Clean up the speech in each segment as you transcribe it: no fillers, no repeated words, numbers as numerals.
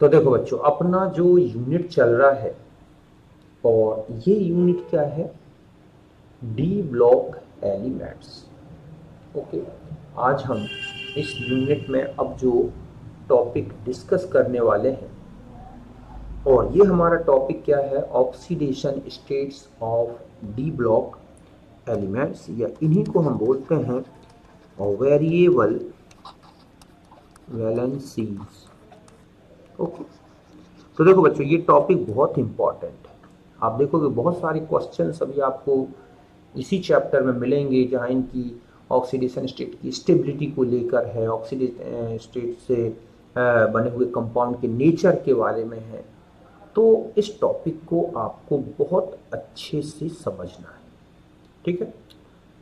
तो देखो बच्चों, अपना जो यूनिट चल रहा है, और ये यूनिट क्या है, डी ब्लॉक एलिमेंट्स। ओके, आज हम इस यूनिट में अब जो टॉपिक डिस्कस करने वाले हैं, और ये हमारा टॉपिक क्या है, oxidation states of D block elements, या इन्हीं को हम बोलते हैं वेरिएबल वैलेंसीज। ओके, तो देखो बच्चों, ये टॉपिक बहुत इंपॉर्टेंट है। आप देखोगे बहुत सारे क्वेश्चंस अभी आपको इसी चैप्टर में मिलेंगे, जहाँ इनकी ऑक्सीडेशन स्टेट की स्टेबिलिटी को लेकर है, ऑक्सीडेशन स्टेट से बने हुए कंपाउंड के नेचर के बारे में है। तो इस टॉपिक को आपको बहुत अच्छे से समझना है, ठीक है।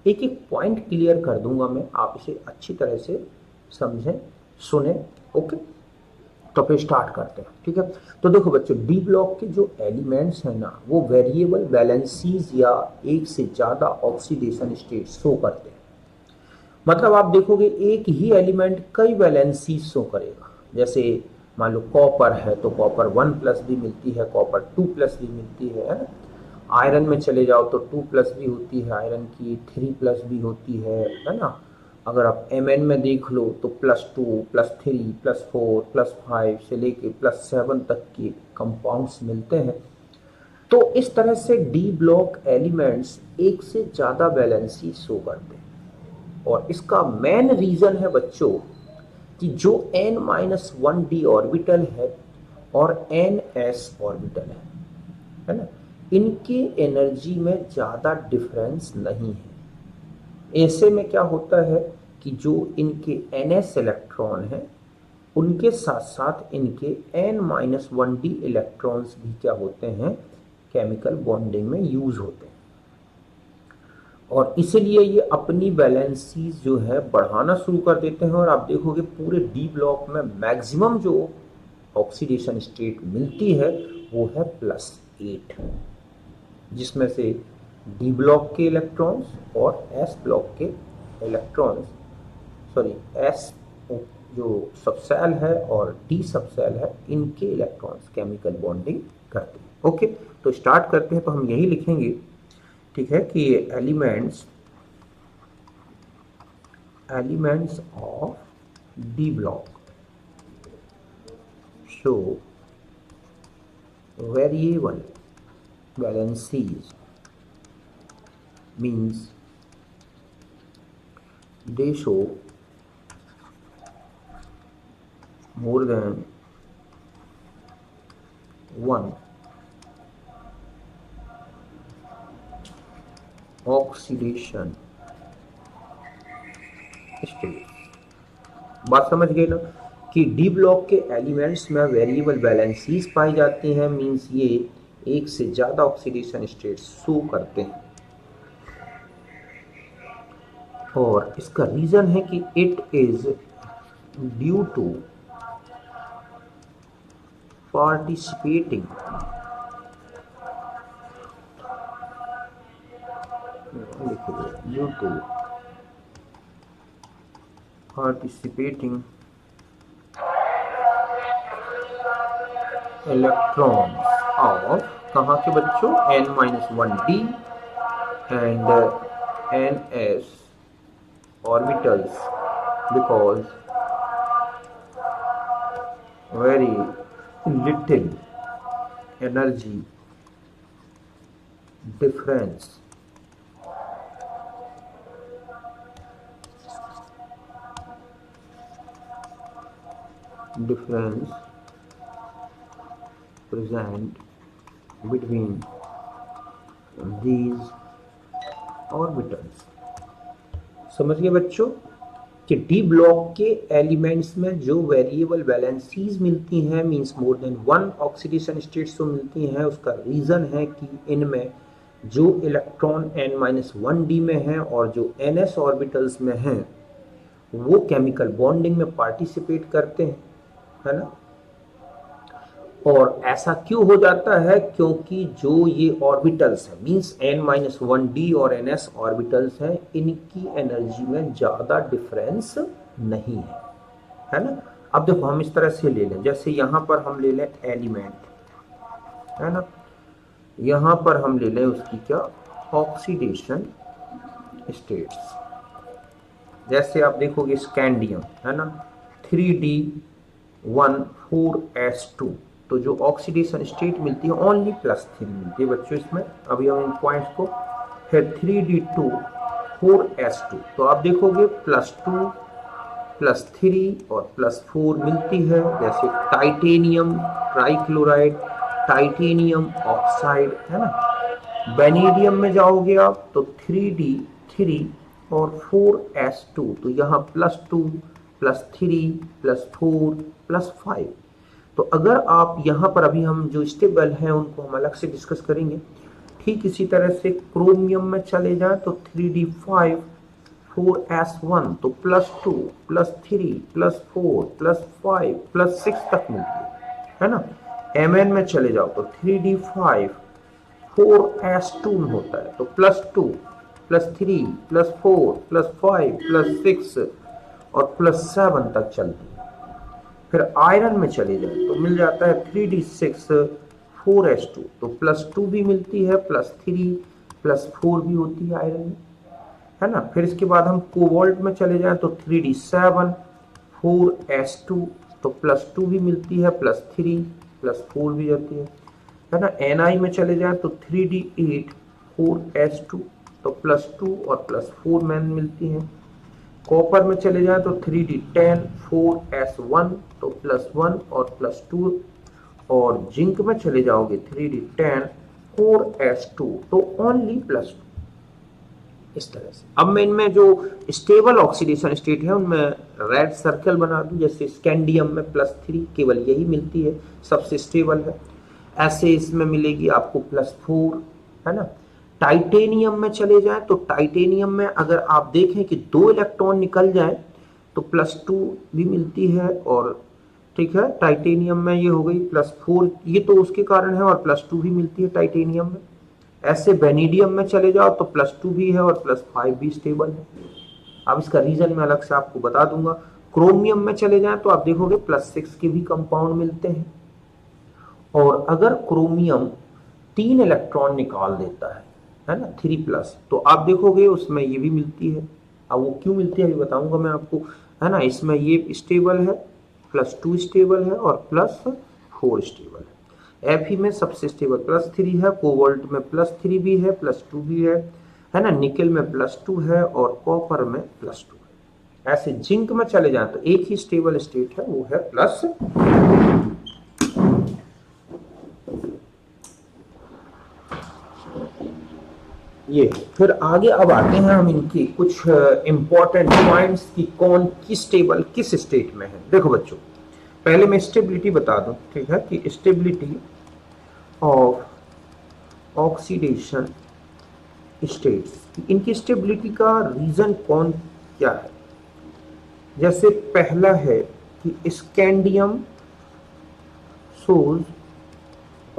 एक एक पॉइंट क्लियर कर दूंगा मैं, आप इसे अच्छी तरह से समझें, सुने। ओके, तो फिर स्टार्ट करते हैं, ठीक है। तो देखो बच्चों, डी ब्लॉक के जो एलिमेंट्स हैं ना, वो वेरिएबल वैलेंसीज या एक से ज़्यादा ऑक्सीडेशन स्टेट शो करते हैं। मतलब आप देखोगे एक ही एलिमेंट कई वैलेंसीज शो करेगा। जैसे मान लो कॉपर है तो कॉपर 1+ भी मिलती है, कॉपर 2+ भी मिलती है ना। आयरन में चले जाओ तो 2+ भी होती है आयरन की, 3+ भी होती है ना। अगर आप Mn में देख लो तो +2, +3, +4, +5 से लेके +7 तक के कंपाउंड्स मिलते हैं। तो इस तरह से डी ब्लॉक एलिमेंट्स एक से ज़्यादा वैलेंसी शो करते हैं। और इसका मेन रीज़न है बच्चों कि जो n-1d ऑर्बिटल है और ns ऑर्बिटल है ना, इनके एनर्जी में ज़्यादा डिफरेंस नहीं है। ऐसे में क्या होता है कि जो इनके ns इलेक्ट्रॉन हैं, उनके साथ साथ इनके n-1d इलेक्ट्रॉन्स भी क्या होते हैं, केमिकल बॉन्डिंग में यूज होते हैं। और इसीलिए ये अपनी वैलेंसीज जो है बढ़ाना शुरू कर देते हैं। और आप देखोगे पूरे डी ब्लॉक में मैक्सिमम जो ऑक्सीडेशन स्टेट मिलती है वो है +8, जिसमें से डी ब्लॉक के इलेक्ट्रॉन्स और एस ब्लॉक के इलेक्ट्रॉन्स, सॉरी एस जो सबसेल है और डी सबसेल है, इनके इलेक्ट्रॉन्स केमिकल बॉन्डिंग करते हैं। ओके, तो स्टार्ट करते हैं। तो हम यही लिखेंगे, ठीक है, कि elements of D block show variable valencies, means they show more than one oxidation state. बात समझ गए ना, कि डी ब्लॉक के एलिमेंट्स में वेरिएबल वैलेंसीज पाई जाती हैं, मींस ये एक से ज़्यादा ऑक्सीडेशन स्टेट शो करते हैं। और इसका रीज़न है कि it is due to participating due to participating electrons of कहाँ के बच्चों, n-1d and ns orbitals, because very little energy difference present between these orbitals। समझ गए बच्चों कि डी ब्लॉक के एलिमेंट्स में जो वेरिएबल वैलेंसीज मिलती हैं, means more than one oxidation states जो मिलती हैं, उसका रीज़न है कि इनमें जो इलेक्ट्रॉन n-1d में हैं और जो ns ऑर्बिटल्स में हैं, वो केमिकल बॉन्डिंग में पार्टिसिपेट करते हैं, है ना। और ऐसा क्यों हो जाता है, क्योंकि जो ये ऑर्बिटल्स हैं, मींस n-1d और ns ऑर्बिटल्स हैं, इनकी एनर्जी में ज़्यादा डिफरेंस नहीं है ना। अब देखो हम इस तरह से ले लें, जैसे यहां पर हम ले लें एलिमेंट, है ना, यहां पर हम ले लें उसकी क्या, ऑक्सीडेशन स्टेट्स। जैसे आप देखोगे स्कैंडियम, है ना, 3D14S2, तो जो ऑक्सीडेशन स्टेट मिलती है ओनली +3 मिलती है बच्चों इसमें। अभी हम इन पॉइंट्स को, फिर 3D24S2, तो आप देखोगे +2 +3 और +4 मिलती है। जैसे टाइटेनियम ट्राइक्लोराइड, टाइटेनियम ऑक्साइड, है ना। वेनेडियम में जाओगे आप तो 3D3 और 4S2, तो यहाँ +2 +3 +4 +5। तो अगर आप यहाँ पर, अभी हम जो स्टेबल हैं उनको हम अलग से डिस्कस करेंगे। ठीक इसी तरह से क्रोमियम में चले जाएं तो 3D5 4S1, तो +2 +3 +4 +5 +6 तक मिलती है ना। Mn में चले जाओ तो 3D5 4S2 में होता है, तो +2 +3 +4 +5 +6 और +7 तक चलती है। फिर आयरन में चले जाए तो मिल जाता है 3D6 4S2, तो +2 भी मिलती है, +3 +4 भी होती है आयरन में, है ना। फिर इसके बाद हम कोबाल्ट में चले जाएं तो 3D7 4S2, तो +2 भी मिलती है, +3 +4 भी जाती है ना। Ni में चले जाएं तो 3D8 4S2, तो +2 और +4 मैन मिलती है। कॉपर में चले जाएं तो 3D10 4S1, तो +1 और +2, और जिंक में चले जाओगे 3D10 4S2, तो ओनली +2। इस तरह से अब मैं इनमें जो स्टेबल ऑक्सीडेशन स्टेट है उनमें रेड सर्कल बना दूं। जैसे स्कैंडियम में +3 केवल यही मिलती है, सबसे स्टेबल है। ऐसे इसमें मिलेगी आपको +4, है ना। टाइटेनियम में चले जाएं तो टाइटेनियम में अगर आप देखें कि 2 इलेक्ट्रॉन निकल जाए तो +2 भी मिलती है, और ठीक है, टाइटेनियम में ये हो गई +4, ये तो उसके कारण है, और +2 भी मिलती है टाइटेनियम में। ऐसे वेनेडियम में चले जाओ तो +2 भी है और +5 भी स्टेबल है। अब इसका रीजन मैं अलग से आपको बता दूंगा। क्रोमियम में चले जाएं तो आप देखोगे +6 के भी कंपाउंड मिलते हैं, और अगर क्रोमियम 3 इलेक्ट्रॉन निकाल देता है ना, 3+, तो आप देखोगे उसमें ये भी मिलती है। अब वो क्यों मिलती है अभी बताऊंगा मैं आपको, है ना। इसमें ये स्टेबल है, +2 स्टेबल है और +4 स्टेबल है। Fe में सबसे स्टेबल +3 है, कोबाल्ट में +3 भी है, +2 भी है ना। निकेल में +2 है और कॉपर में +2 है। ऐसे जिंक में चले जाएं तो एक ही स्टेबल स्टेट है, वो है प्लस। ये फिर आगे अब आते हैं हम इनकी कुछ इंपॉर्टेंट पॉइंट्स कि कौन किस टेबल किस स्टेट में है। देखो बच्चों, पहले मैं स्टेबिलिटी बता दूं, ठीक है, कि स्टेबिलिटी ऑफ ऑक्सीडेशन स्टेट्स, इनकी स्टेबिलिटी का रीजन कौन क्या है। जैसे पहला है कि स्कैंडियम शोज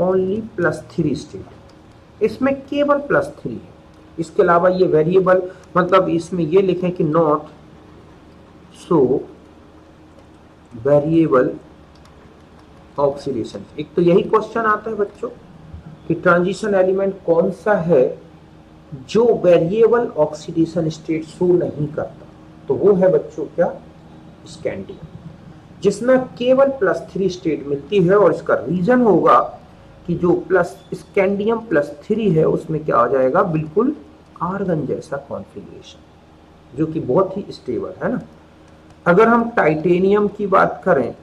ओनली +3 स्टेट, इसमें केवल +3 है। इसके अलावा ये वेरिएबल, मतलब इसमें ये लिखें कि नॉट सो वेरिएबल ऑक्सीडेशन। एक तो यही क्वेश्चन आता है बच्चों कि ट्रांजिशन एलिमेंट कौन सा है जो वेरिएबल ऑक्सीडेशन स्टेट शो नहीं करता, तो वो है बच्चों क्या, स्कैंडियम, जिसमें केवल +3 स्टेट मिलती है। और इसका रीजन होगा कि जो स्कैंडियम +3 है उसमें क्या आ जाएगा, बिल्कुल आर्गन जैसा कॉन्फ़िगरेशन, जो कि बहुत ही स्टेबल है ना। अगर हम टाइटेनियम की बात करें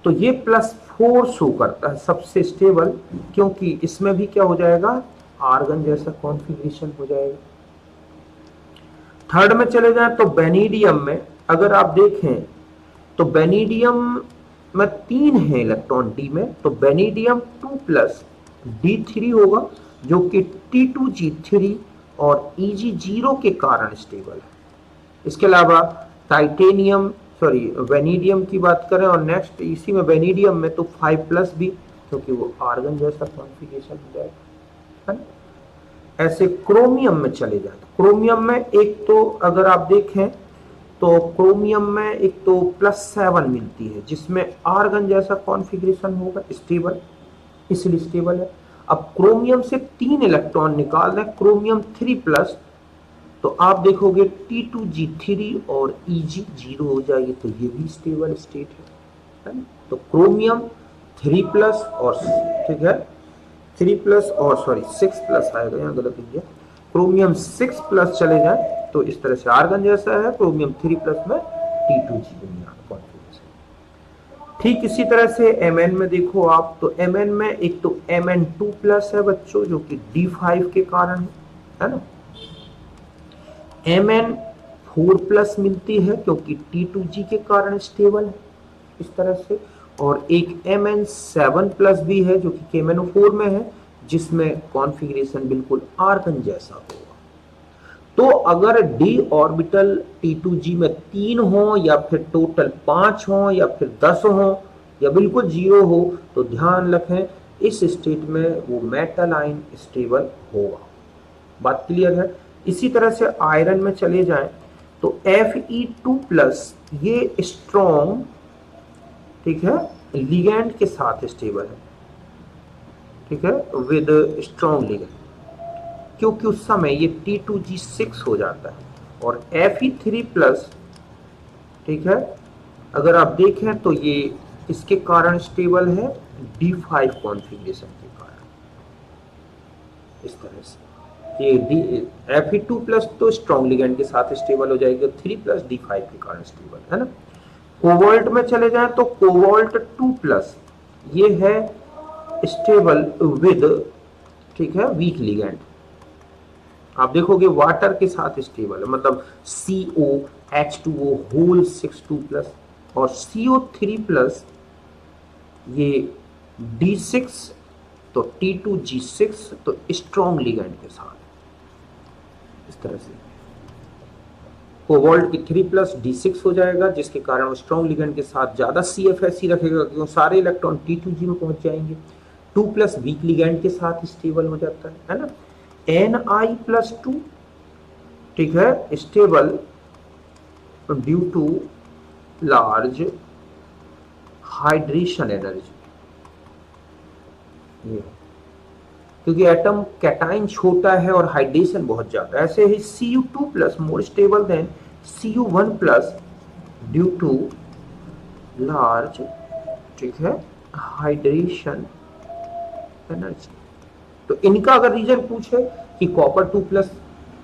तो ये +4 शो करता है, सबसे स्टेबल, क्योंकि इसमें भी क्या हो जाएगा, आर्गन जैसा कॉन्फ़िगरेशन हो जाएगा। थर्ड में चले जाएं तो वेनेडियम में अगर आप देखें तो वेनेडियम में 3 है इलेक्ट्रॉन डी में, तो वेनेडियम 2+ D3 होगा, जो कि T2G3 और Eg0 के कारण स्टेबल है। इसके अलावा टाइटेनियम, सॉरी वेनेडियम की बात करें और नेक्स्ट इसी में वेनेडियम में तो 5+ भी, क्योंकि वो आर्गन जैसा कॉन्फ़िगरेशन हो जाएगा, है ना। ऐसे क्रोमियम में चले जाते, क्रोमियम में एक तो अगर आप देखें तो क्रोमियम में एक तो +7 मिलती है जिसमें आर्गन जैसा कॉन्फ़िगरेशन होगा, स्टेबल, इसलिए स्टेबल है। अब क्रोमियम से 3 इलेक्ट्रॉन निकाल रहे हैं, क्रोमियम 3+, तो आप देखोगे T2G3 और Eg 0 हो जाएगी, तो ये भी स्टेबल स्टेट है ना। तो क्रोमियम 3+ और ठीक है 3+ और सॉरी 6+ आएगा, यहाँ गलत हो गया, क्रोमियम 6+ चले जाए तो इस तरह से आर्गन जैसा है, क्रोमियम 3+ में T2G कॉन्फ़िगरेशन। ठीक इसी तरह से Mn में देखो आप, तो Mn में एक तो Mn2+ है बच्चों जो कि D5 के कारण है ना। Mn4+ मिलती है क्योंकि T2G के कारण स्टेबल है इस तरह से, और एक Mn7+ भी है जो कि KMnO4 में है जिसमें कॉन्फ़िगरेशन बिल्कुल आर्गन जैसा होगा। तो अगर d ऑर्बिटल T2G में 3 हो या फिर टोटल 5 हो या फिर 10 हो या बिल्कुल 0 हो, तो ध्यान रखें इस स्टेट में वो मेटल आयन स्टेबल होगा। बात क्लियर है। इसी तरह से आयरन में चले जाएं तो Fe2+ ये स्ट्रॉन्ग, ठीक है, लिगैंड के साथ स्टेबल है, ठीक है, विद स्ट्रॉन्ग लिगैंड, क्योंकि उस समय ये T2G6 हो जाता है। और Fe3+, ठीक है, अगर आप देखें तो ये इसके कारण स्टेबल है D5 कॉन्फ़िगरेशन के कारण, इस तरह से ये Fe2+ तो स्ट्रॉन्ग लिगैंड के साथ स्टेबल हो जाएगी, 3+ D5 के कारण स्टेबल है ना। कोबाल्ट में चले जाएं तो कोबाल्ट 2+ ये है स्टेबल विद, ठीक है, वीक लिगैंड। आप देखोगे वाटर के साथ स्टेबल है, मतलब COH2O होल 6 2+, और CO3+ ये D6, तो T2G6 तो स्ट्रॉन्ग लिगैंड के साथ, इस तरह से कोबाल्ट की 3+ D6 हो जाएगा जिसके कारण वो स्ट्रॉन्ग लिगैंड के साथ ज्यादा CFSE रखेगा क्योंकि सारे इलेक्ट्रॉन T2G में पहुंच जाएंगे। 2+ वीक लिगैंड के साथ स्टेबल हो जाता है ना। Ni+2, ठीक है, stable due to large hydration energy, ये क्योंकि एटम कैटाइन छोटा है और हाइड्रेशन बहुत ज्यादा है। ऐसे ही Cu2+ more stable than Cu1+ due to large, ठीक है, हाइड्रेशन एनर्जी। तो इनका अगर रीजन पूछे कि कॉपर 2+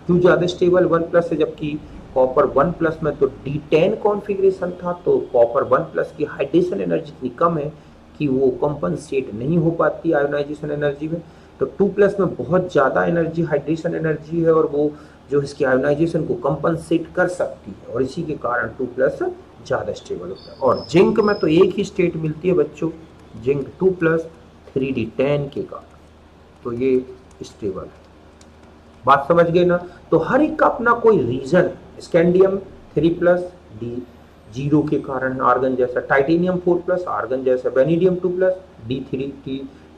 क्यों ज्यादा स्टेबल 1+ है जबकि कॉपर 1+ में तो D10 कॉन्फ़िगरेशन था, तो कॉपर 1+ की हाइड्रेशन एनर्जी इतनी कम है कि वो कंपनसेट नहीं हो पाती आयोनाइजेशन एनर्जी में। तो 2+ में बहुत ज्यादा एनर्जी, हाइड्रेशन एनर्जी है, और वो जो इसकी आयोनाइजेशन को कंपनसेट कर सकती है, और इसी के कारण 2+ ज्यादा स्टेबल होता है। और जिंक में तो एक ही स्टेट मिलती है बच्चों, जिंक 2+ 3D10 के कारण, तो ये स्टेबल है। बात समझ गए ना। तो हर एक का अपना कोई रीजन, स्कैंडियम 3+ D0 के कारण आर्गन जैसा, टाइटेनियम 4+ आर्गन जैसा, वेनेडियम 2+ D3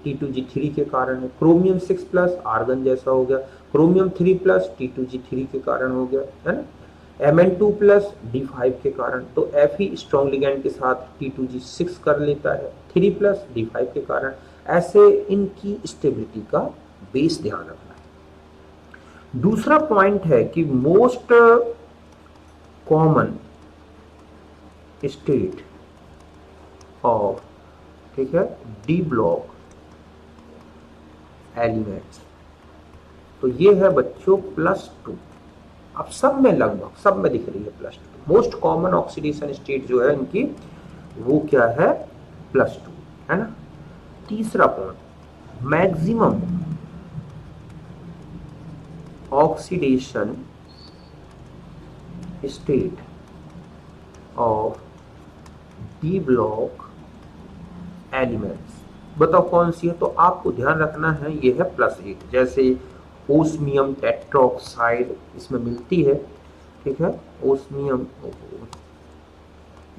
T2G3 के कारण है, क्रोमियम 6+ आर्गन जैसा हो गया, क्रोमियम 3+ T2G3 के कारण हो गया है ना, Mn2+ D5 के कारण। तो Fe स्ट्रॉन्ग लिगैंड के साथ T2G6 कर लेता है, 3+ D5 के कारण। ऐसे इनकी स्टेबिलिटी का बेस ध्यान रखना है। दूसरा पॉइंट है कि मोस्ट कॉमन स्टेट ऑफ, ठीक है, डी ब्लॉक एलिमेंट्स, तो ये है बच्चों +2। अब सब में, लगभग सब में दिख रही है +2। मोस्ट कॉमन ऑक्सीडेशन स्टेट जो है इनकी वो क्या है, +2 है ना। तीसरा point, maximum oxidation state of D block elements, बताओ कौन सी है। तो आपको ध्यान रखना है ये है +8, जैसे ओस्मियम टेट्रोक्साइड इसमें मिलती है, ठीक है, ओस्मियम,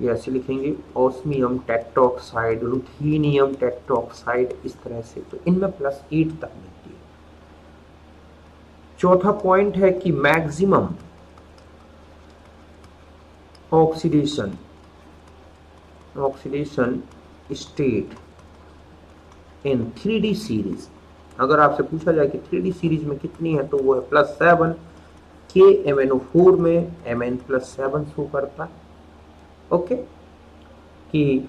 ये ऐसे लिखेंगे ओस्मियम टेट्रोक्साइड, रुथेनियम टेट्रोक्साइड, इस तरह से, तो इनमें +8 तक मिलती है। चौथा पॉइंट है कि मैक्सिमम ऑक्सीडेशन स्टेट इन 3D सीरीज। अगर आपसे पूछा जाए कि 3D सीरीज में कितनी है तो वो है +7 KMnO4 में Mn+7 शो करता है। ओके, कि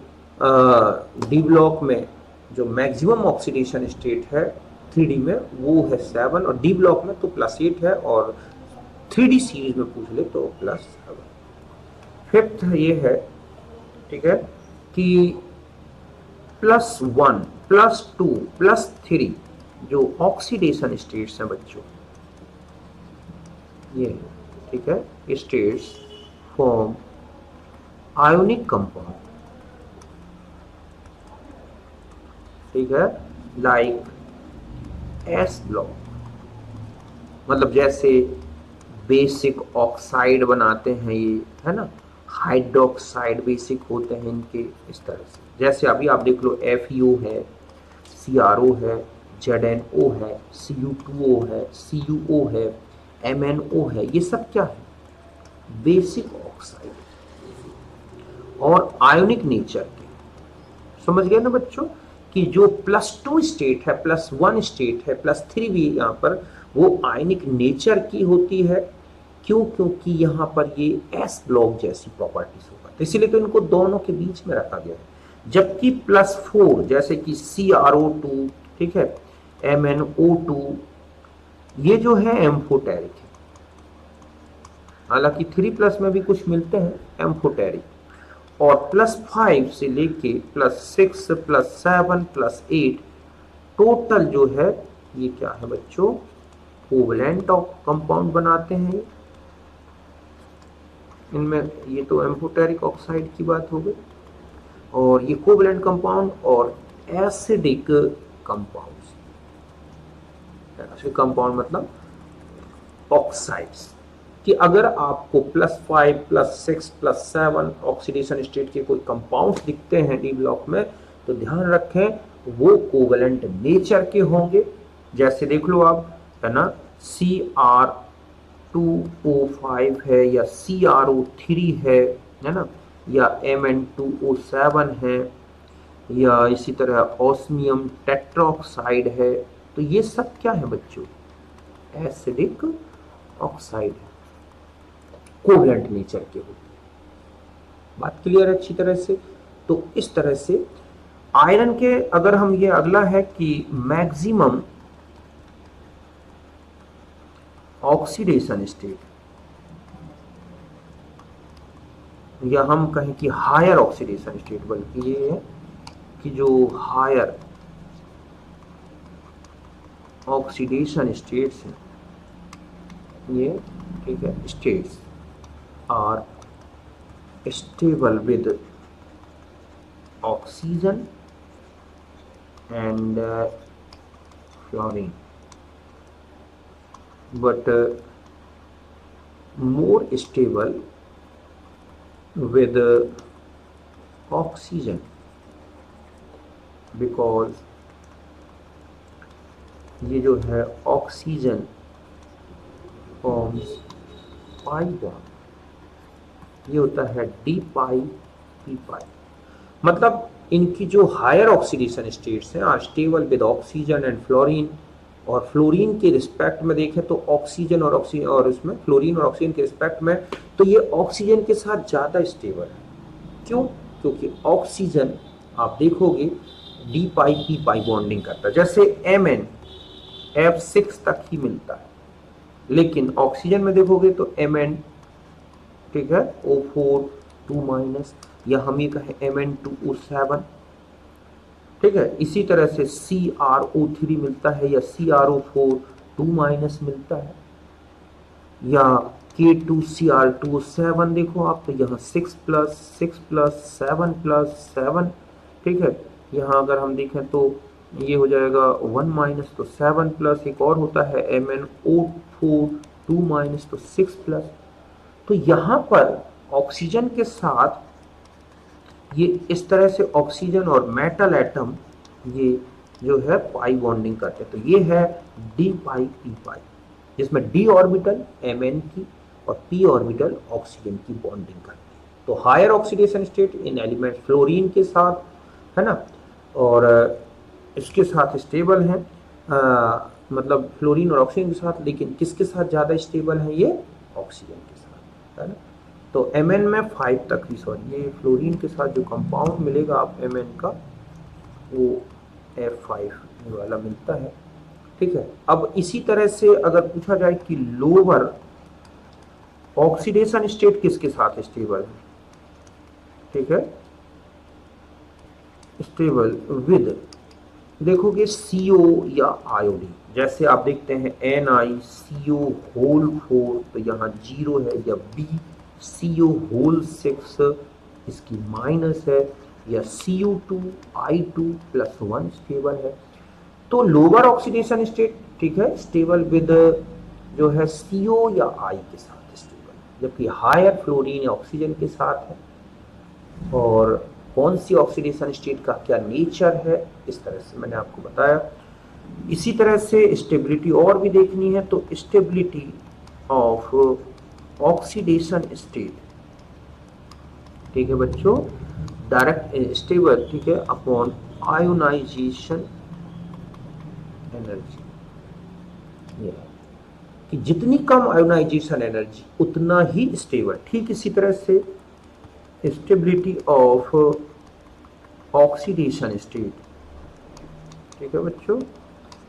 डी ब्लॉक में जो मैक्सिमम ऑक्सीडेशन स्टेट है 3D में वो है 7 और डी ब्लॉक में तो +8 है और 3D सीरीज में पूछ ले तो +7। फिफ्थ ये है, ठीक है, कि +1 +2 +3 जो ऑक्सीडेशन स्टेट्स हैं बच्चों, ये ठीक है, स्टेट्स फॉर्म आयोनिक कंपाउंड, ठीक है, लाइक एस ब्लॉक। मतलब जैसे बेसिक ऑक्साइड बनाते हैं ये, है ना, हाइड्रोक्साइड बेसिक होते हैं इनके, इस तरह से। जैसे अभी आप देख लो FeO है, CrO है, ZnO है, Cu2O है, CuO है, MnO है, ये सब क्या है, बेसिक ऑक्साइड और आयोनिक नेचर के। समझ गए ना बच्चों कि जो +2 स्टेट है, +1 स्टेट है, +3 भी यहाँ पर वो आयनिक नेचर की होती है। क्यों? क्योंकि यहाँ पर ये एस ब्लॉक जैसी प्रॉपर्टीज होगा, तो इसीलिए तो इनको दोनों के बीच में रखा गया है। जबकि +4 जैसे कि CrO2, ठीक है, MnO2, ये जो है एम्फोटेरिक है। हालांकि 3+ में भी कुछ मिलते हैं एम्फोटेरिक, और +5 से लेके +6 +7 +8 टोटल जो है ये क्या है बच्चों, कोवलेंट कंपाउंड बनाते हैं। इनमें ये तो एम्फोटेरिक ऑक्साइड की बात हो गई, और ये कोवलेंट कंपाउंड और एसिडिक कंपाउंड्स। एसिडिक कंपाउंड मतलब ऑक्साइड्स, कि अगर आपको +5 +6 +7 ऑक्सीडेशन स्टेट के कोई कंपाउंड्स दिखते हैं डी ब्लॉक में, तो ध्यान रखें वो कोवलेंट नेचर के होंगे। जैसे देख लो आप, है ना, Cr2O5 है या CrO3 है ना, या Mn2O7 है, या इसी तरह ऑस्मियम टेट्राऑक्साइड है। तो ये सब क्या है बच्चों, एसिडिक ऑक्साइड है, कोवलेंट नेचर के होते हैं। बात क्लियर है अच्छी तरह से? तो इस तरह से आयरन के, अगर हम, ये अगला है कि मैक्सिमम ऑक्सीडेशन स्टेट, या हम कहें कि हायर ऑक्सीडेशन स्टेट, बल्कि ये है कि जो हायर ऑक्सीडेशन स्टेट्स हैं ये, ठीक है, states are stable with oxygen and fluorine, but more stable with oxygen, because ये जो है ऑक्सीजन फॉर्म्स पाई बॉन्ड, ये होता है D∅P∅। मतलब इनकी जो हायर ऑक्सीडेशन स्टेट्स हैं are stable with oxygen and fluorine, और फ्लोरीन के रिस्पेक्ट में देखें तो ऑक्सीजन और इसमें फ्लोरीन और ऑक्सीजन के रिस्पेक्ट में तो ये ऑक्सीजन के साथ ज़्यादा स्टेबल है। क्यों? क्योंकि ऑक्सीजन आप देखोगे D∅P∅ बॉन्डिंग करता है। जैसे Mn F6 तक ही मिलता है, लेकिन ऑक्सीजन में देखोगे तो Mn, ठीक है, O4 2-, या हम ये कहें Mn2O7, ठीक है। इसी तरह से CrO3 मिलता है, या CrO4 2- मिलता है, या K2Cr2O7 देखो आप, तो यहाँ 6+, 6+, 7+7, ठीक है। यहाँ अगर हम देखें तो ये हो जाएगा 1- तो 7+, एक और होता है MnO4 2- तो 6+। तो यहाँ पर ऑक्सीजन के साथ ये इस तरह से ऑक्सीजन और मेटल एटम ये जो है पाई बॉन्डिंग करते हैं। तो ये है D∅P∅, जिसमें D ऑर्बिटल Mn की और P ऑर्बिटल ऑक्सीजन की बॉन्डिंग करती है। तो हायर ऑक्सीडेशन स्टेट इन एलिमेंट फ्लोरीन के साथ, है ना, और इसके साथ स्टेबल है, मतलब फ्लोरीन और ऑक्सीजन के साथ, लेकिन किसके साथ ज़्यादा स्टेबल है, ये ऑक्सीजन के साथ, है ना। तो Mn में 5 तक ही, सॉरी, ये फ्लोरीन के साथ जो कंपाउंड मिलेगा आप Mn का, वो F5 वाला मिलता है, ठीक है। अब इसी तरह से अगर पूछा जाए कि लोअर ऑक्सीडेशन स्टेट किसके साथ स्टेबल है, ठीक है, स्टेबल विद, देखोगे CO या आयोडीन, जैसे आप देखते हैं NiCO होल 4, तो यहाँ 0 है, या BCO होल 6 इसकी माइनस है, या CO2I2+1 स्टेबल है। तो लोअर ऑक्सीडेशन स्टेट, ठीक है, स्टेबल विद जो है CO या I के साथ स्टेबल, जबकि हायर फ्लोरीन या ऑक्सीजन के साथ है। और कौन सी ऑक्सीडेशन स्टेट का क्या नेचर है, इस तरह से मैंने आपको बताया। इसी तरह से स्टेबिलिटी और भी देखनी है, तो स्टेबिलिटी ऑफ ऑक्सीडेशन स्टेट, ठीक है बच्चों, डायरेक्ट स्टेबल, ठीक है, अपॉन आयोनाइजेशन एनर्जी, ये कि जितनी कम आयोनाइजेशन एनर्जी उतना ही स्टेबल। ठीक इसी तरह से स्टेबिलिटी ऑफ ऑक्सीडेशन स्टेट, ठीक है बच्चों,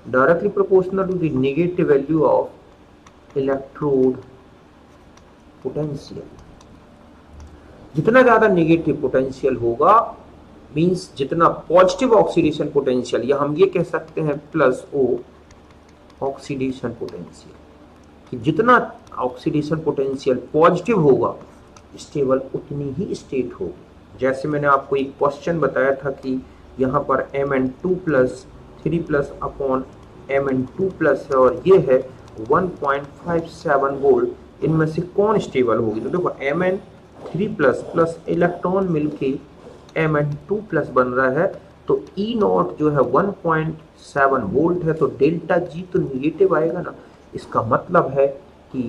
directly proportional to the negative value of electrode potential. जितना ज्यादा नेगेटिव पोटेंशियल होगा, मींस जितना पॉजिटिव ऑक्सीडेशन पोटेंशियल, या हम ये कह सकते हैं प्लस O ऑक्सीडेशन पोटेंशियल, कि जितना ऑक्सीडेशन पोटेंशियल पॉजिटिव होगा, स्टेबल उतनी ही स्टेट होगी। जैसे मैंने आपको एक क्वेश्चन बताया था कि यहाँ पर Mn2+3+ अपॉन Mn2+ है, और ये है 1.57 वोल्ट, इनमें से कौन स्टेबल होगी। तो देखो Mn3+ प्लस इलेक्ट्रॉन मिलके Mn2+ बन रहा है, तो E0 जो है 1.7 वोल्ट है, तो डेल्टा G तो निगेटिव आएगा ना। इसका मतलब है कि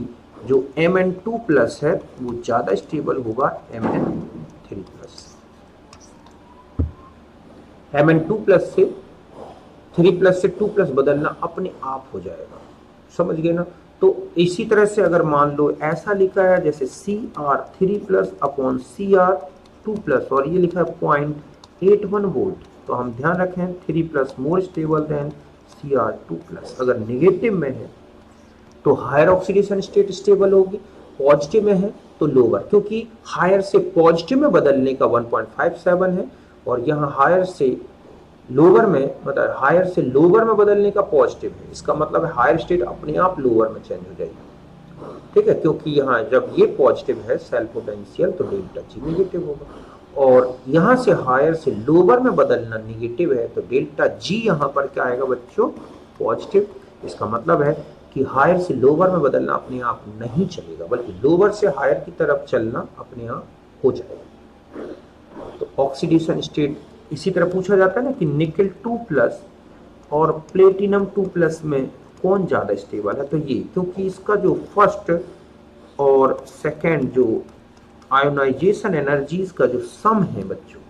जो Mn2+ है वो ज़्यादा स्टेबल होगा Mn3+। Mn2+ से 3+ से 2+ बदलना अपने आप हो जाएगा, समझ गए ना। तो इसी तरह से अगर मान लो ऐसा लिखा है जैसे Cr3+ अपॉन Cr2+, और ये लिखा है 0.81 वोल्ट, तो हम ध्यान रखें 3+ मोर स्टेबल देन Cr2+। अगर नेगेटिव में है तो हायर ऑक्सीडेशन स्टेट स्टेबल होगी, पॉजिटिव में है तो लोअर, क्योंकि हायर से पॉजिटिव में बदलने का 1.57 है, और यहाँ हायर से लोअर में, मतलब हायर से लोअर में बदलने का पॉजिटिव है। इसका मतलब है हायर स्टेट अपने आप लोअर में चेंज हो जाएगी, ठीक है, क्योंकि यहाँ जब ये पॉजिटिव है सेल पोटेंशियल, तो डेल्टा G नेगेटिव होगा, और यहाँ से हायर से लोअर में बदलना नेगेटिव है, तो डेल्टा G यहाँ पर क्या आएगा बच्चों, पॉजिटिव। इसका मतलब है कि हायर से लोअर में बदलना अपने आप नहीं चलेगा, बल्कि लोअर से हायर की तरफ चलना अपने आप हो जाएगा। तो ऑक्सीडेशन स्टेट इसी तरह पूछा जाता है ना कि निकल 2+ और प्लेटिनम 2+ में कौन ज़्यादा स्टेबल है, तो ये, क्योंकि इसका जो फर्स्ट और सेकेंड जो आयोनाइजेशन एनर्जीज का जो सम है बच्चों,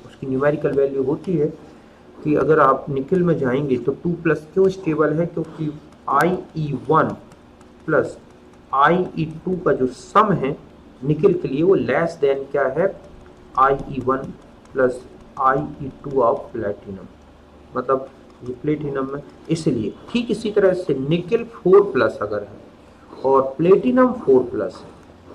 उसकी न्यूमेरिकल वैल्यू होती है कि अगर आप निकल में जाएंगे तो 2+ क्यों स्टेबल है, क्योंकि IE1 प्लस IE2 का जो सम है निकल के लिए वो लेस देन क्या है, IE1 plus IE2 of platinum, मतलब ये प्लेटिनम में, इसलिए ठीक इसी तरह से निकल 4+ अगर है और प्लेटिनम 4+ है,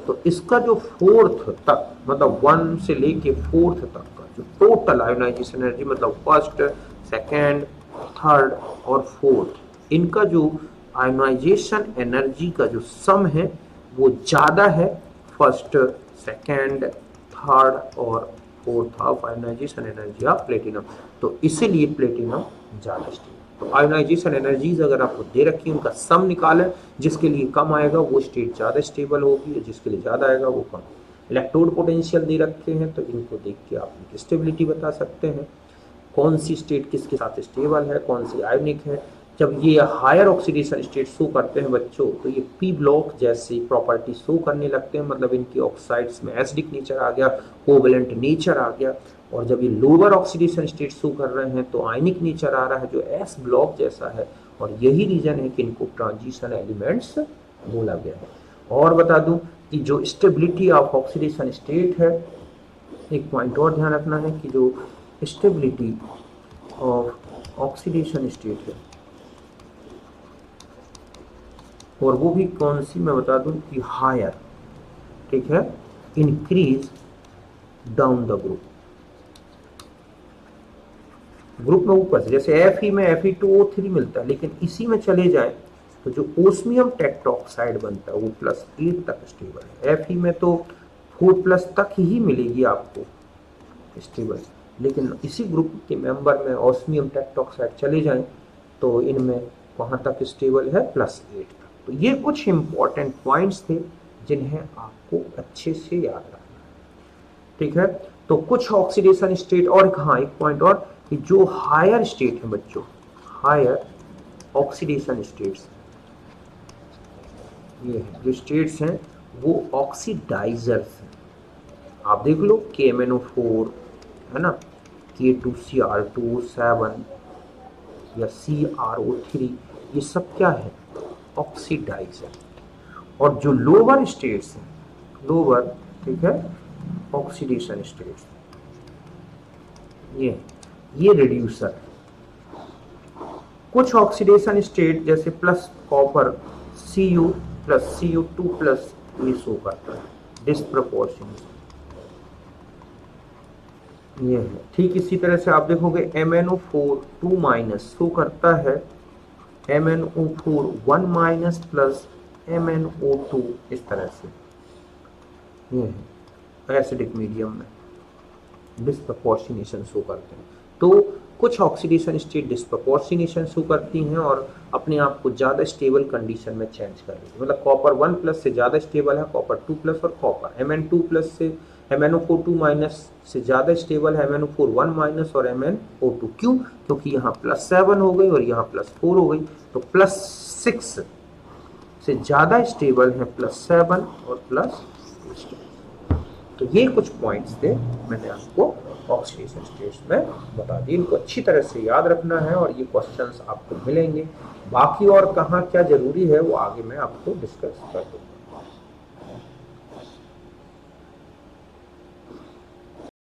तो इसका जो फोर्थ तक, मतलब 1 से लेके 4th तक का जो टोटल आयोनाइजेशन एनर्जी, मतलब फर्स्ट, सेकेंड, थर्ड और फोर्थ, इनका जो आयोनाइजेशन एनर्जी का जो सम है वो ज़्यादा है फर्स्ट, सेकेंड, थर्ड और fourth of ionisation energy of platinum, तो इसीलिए प्लेटिनम ज़्यादा स्टेबल। तो आयोनाइजेशन एनर्जीज अगर आपको दे रखी है उनका सम निकालें, जिसके लिए कम आएगा वो स्टेट ज़्यादा स्टेबल होगी, जिसके लिए ज़्यादा आएगा वो कम। इलेक्ट्रोड पोटेंशियल दे रखे हैं, तो इनको देख के आप इनकी स्टेबिलिटी बता सकते हैं, कौन सी स्टेट किसके साथ स्टेबल है, कौन सी आयोनिक है, जब ये हायर ऑक्सीडेशन स्टेट शो करते हैं बच्चों, तो ये पी ब्लॉक जैसी प्रॉपर्टी शो करने लगते हैं, मतलब इनकी ऑक्साइड्स में एसिडिक नेचर आ गया, कोवैलेंट नेचर आ गया। और जब ये लोअर ऑक्सीडेशन स्टेट शो कर रहे हैं तो आयनिक नेचर आ रहा है जो एस ब्लॉक जैसा है, और यही रीजन है कि इनको ट्रांजिशन एलिमेंट्स बोला गया है। और बता दूं कि जो स्टेबिलिटी ऑफ ऑक्सीडेशन स्टेट है, एक पॉइंट और ध्यान रखना है कि जो स्टेबिलिटी ऑफ ऑक्सीडेशन स्टेट है, और वो भी कौन सी मैं बता दूं कि हायर, ठीक है, इंक्रीज डाउन द ग्रुप में ऊपर से, जैसे Fe में Fe2O3 मिलता है, लेकिन इसी में चले जाए तो जो ओस्मियम टेट्राऑक्साइड बनता है वो +8 तक स्टेबल है। Fe में तो 4+ तक ही मिलेगी आपको स्टेबल, लेकिन इसी ग्रुप के मेंबर में ऑस्मियम टेट्राऑक्साइड चले जाएं तो इनमें वहाँ तक स्टेबल है +8 तक। तो ये कुछ इंपॉर्टेंट पॉइंट्स थे जिन्हें आपको अच्छे से याद रखना है, ठीक है। तो कुछ ऑक्सीडेशन स्टेट, और हाँ एक पॉइंट और कि जो हायर स्टेट है बच्चों, हायर ऑक्सीडेशन स्टेट्स, ये है जो स्टेट्स हैं वो ऑक्सीडाइजर्स हैं। आप देख लो KMnO4 है ना, K2Cr2O7 या CrO3, ये सब क्या है, ऑक्सीडाइजर। और जो लोअर स्टेट्स हैं, लोअर, ठीक है, ऑक्सीडेशन स्टेट्स, ये रिड्यूसर। कुछ ऑक्सीडेशन स्टेट जैसे plus copper Cu plus Cu2 plus ये शो करता है डिस्प्रपोर्शनेट, ये है। ठीक इसी तरह से आप देखोगे MnO4 2- शो करता है MnO4 1- प्लस MnO2, इस तरह से ये है एसिडिक मीडियम में डिस्प्रपोर्शनेशन शो करते हैं। तो कुछ ऑक्सीडेशन स्टेट डिस्प्रपोर्शनेशन शो करती हैं और अपने आप को ज़्यादा स्टेबल कंडीशन में चेंज कर लेती है। मतलब कॉपर 1+ से ज़्यादा स्टेबल है कॉपर 2+ और कॉपर Mn2+ से MnO4 2- से ज़्यादा स्टेबल है MnO4 1- और MnO2। क्यों? क्योंकि यहाँ +7 हो गई और यहाँ +4 हो गई, तो +6 से ज़्यादा स्टेबल है +7 और +2। तो ये कुछ पॉइंट्स थे मैंने आपको ऑक्सीडेशन स्टेट्स में बता दिए, इनको अच्छी तरह से याद रखना है और ये क्वेश्चंस आपको मिलेंगे। बाकी और कहाँ क्या जरूरी है वो आगे मैं आपको डिस्कस कर दूँगा।